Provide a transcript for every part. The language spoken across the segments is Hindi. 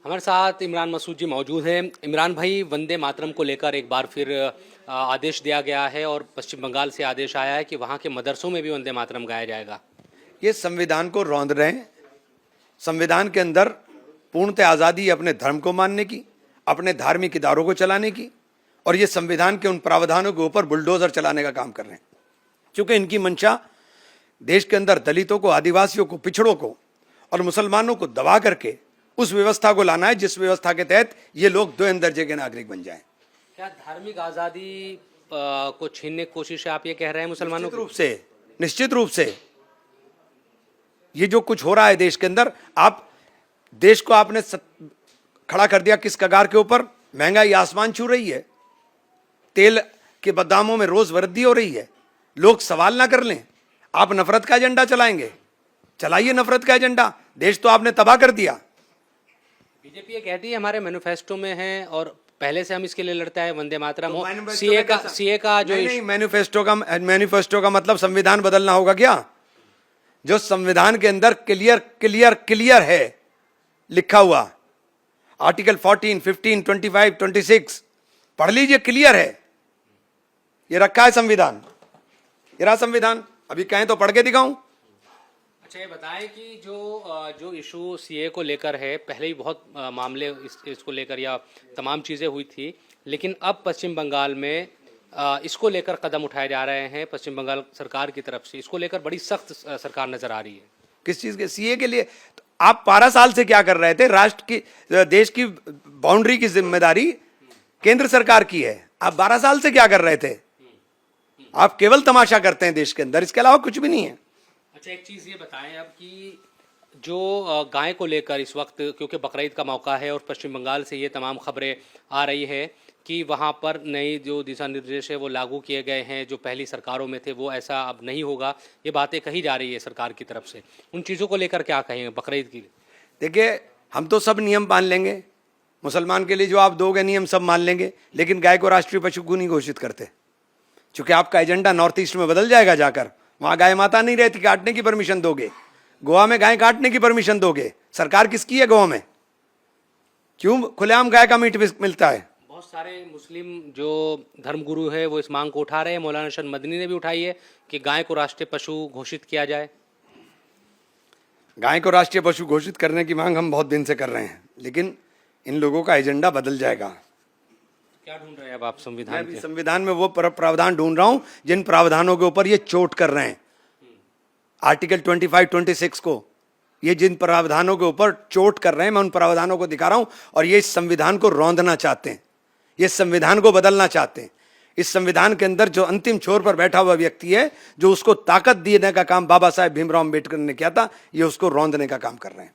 हमारे साथ इमरान मसूद जी मौजूद हैं। इमरान भाई, वंदे मातरम को लेकर एक बार फिर आदेश दिया गया है और पश्चिम बंगाल से आदेश आया है कि वहाँ के मदरसों में भी वंदे मातरम गाया जाएगा। ये संविधान को रौंद रहे हैं। संविधान के अंदर पूर्णतः आज़ादी अपने धर्म को मानने की, अपने धार्मिक इदारों को चलाने की, और ये संविधान के उन प्रावधानों के ऊपर बुलडोजर चलाने का काम कर रहे हैं। क्योंकि इनकी मंशा देश के अंदर दलितों को, आदिवासियों को, पिछड़ों को और मुसलमानों को दबा करके उस व्यवस्था को लाना है जिस व्यवस्था के तहत ये लोग दो दर्जे के नागरिक बन जाएं। क्या धार्मिक आज़ादी को छीनने की कोशिश है, आप ये कह रहे हैं मुसलमानों की? निश्चित रूप से ये जो कुछ हो रहा है देश के अंदर, आप देश को आपने खड़ा कर दिया किस कगार के ऊपर? महंगाई आसमान छू रही है, तेल के दामों में रोज वृद्धि हो रही है। लोग सवाल ना कर लें, आप नफरत का एजेंडा चलाएंगे, चलाइए नफरत का एजेंडा। देश तो आपने तबाह कर दिया। बीजेपी ये कहती है हमारे मैनिफेस्टो में है और पहले से हम इसके लिए लड़ते हैं, वंदे मातरम हो। सीए का जो नहीं, मैनिफेस्टो का मतलब संविधान बदलना होगा क्या? जो संविधान के अंदर क्लियर है लिखा हुआ, आर्टिकल 14, 15, 25, 26 पढ़ लीजिए, क्लियर है। ये रखा है संविधान, ये रहा संविधान। अभी कहें तो पढ़ के दिखाऊं? अच्छा, ये बताएं कि जो इशू सीए को लेकर है, पहले ही बहुत मामले इसको लेकर या तमाम चीज़ें हुई थी, लेकिन अब पश्चिम बंगाल में इसको लेकर कदम उठाए जा रहे हैं पश्चिम बंगाल सरकार की तरफ से। इसको लेकर बड़ी सख्त सरकार नजर आ रही है। किस चीज़ के? सीए के लिए? तो आप 12 साल से क्या कर रहे थे? राष्ट्र की, देश की बाउंड्री की जिम्मेदारी केंद्र सरकार की है। आप 12 साल से क्या कर रहे थे? आप केवल तमाशा करते हैं देश के अंदर, इसके अलावा कुछ भी नहीं है। अच्छा, एक चीज़ ये बताएं अब कि जो गाय को लेकर इस वक्त, क्योंकि बकरीद का मौका है और पश्चिम बंगाल से ये तमाम खबरें आ रही है कि वहाँ पर नई जो दिशा निर्देश है वो लागू किए गए हैं, जो पहली सरकारों में थे वो ऐसा अब नहीं होगा, ये बातें कही जा रही है सरकार की तरफ से। उन चीज़ों को लेकर क्या कहेंगे बकरीद की? देखिए, हम तो सब नियम मान लेंगे, मुसलमान के लिए जो आप दोगे नियम सब मान लेंगे, लेकिन गाय को राष्ट्रीय पशु क्यों नहीं घोषित करते? क्योंकि आपका एजेंडा नॉर्थ ईस्ट में बदल जाएगा। जाकर वहाँ गाय माता नहीं रहती, काटने की परमिशन दोगे। गोवा में गाय काटने की परमिशन दोगे। सरकार किसकी है गोवा में? क्यों खुलेआम गाय का मीट मिलता है? बहुत सारे मुस्लिम जो धर्मगुरु है वो इस मांग को उठा रहे हैं। मौलाना शरफ मदनी ने भी उठाई है कि गाय को राष्ट्रीय पशु घोषित किया जाए। गाय को राष्ट्रीय पशु घोषित करने की मांग हम बहुत दिन से कर रहे हैं, लेकिन इन लोगों का एजेंडा बदल जाएगा। क्या ढूंढ रहे हैं अब आप संविधान के? संविधान में वो प्रावधान ढूंढ रहा हूं जिन प्रावधानों के ऊपर ये चोट कर रहे हैं। आर्टिकल 25, 26 को, ये जिन प्रावधानों के ऊपर चोट कर रहे हैं, मैं उन प्रावधानों को दिखा रहा हूं। और ये इस संविधान को रौंदना चाहते हैं, ये संविधान को बदलना चाहते हैं। इस संविधान के अंदर जो अंतिम छोर पर बैठा हुआ व्यक्ति है, जो उसको ताकत देने का काम बाबा साहेब भीमराव अम्बेडकर ने किया था, ये उसको रौंदने का काम कर रहे हैं।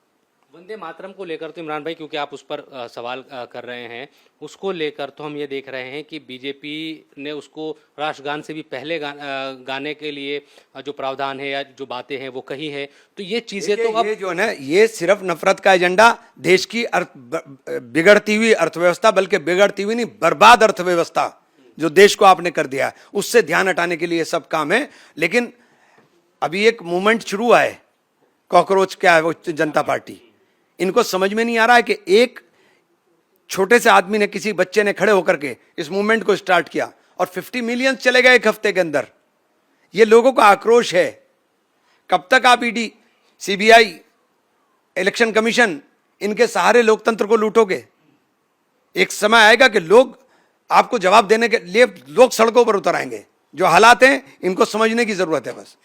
वंदे मातरम को लेकर तो इमरान भाई, क्योंकि आप उस पर सवाल कर रहे हैं, उसको लेकर तो हम ये देख रहे हैं कि बीजेपी ने उसको राष्ट्रगान से भी पहले गाने के लिए जो प्रावधान है या जो बातें हैं वो कही है। तो ये चीज़ें तो अब ये जो है ना, ये सिर्फ नफरत का एजेंडा, देश की बिगड़ती हुई अर्थव्यवस्था, बल्कि बिगड़ती हुई नहीं, बर्बाद अर्थव्यवस्था जो देश को आपने कर दिया है, उससे ध्यान हटाने के लिए सब काम है। लेकिन अभी एक मूवमेंट शुरू हुआ है, कॉकरोच क्या है वो, जनता पार्टी। इनको समझ में नहीं आ रहा है कि एक छोटे से आदमी ने, किसी बच्चे ने खड़े होकर के इस मूवमेंट को स्टार्ट किया और 50 मिलियन चले गए एक हफ्ते के अंदर। ये लोगों का आक्रोश है। कब तक आप ईडी, सीबीआई, इलेक्शन कमीशन, इनके सहारे लोकतंत्र को लूटोगे? एक समय आएगा कि लोग आपको जवाब देने के लिए लोग सड़कों पर उतर आएंगे। जो हालात हैं इनको समझने की जरूरत है बस।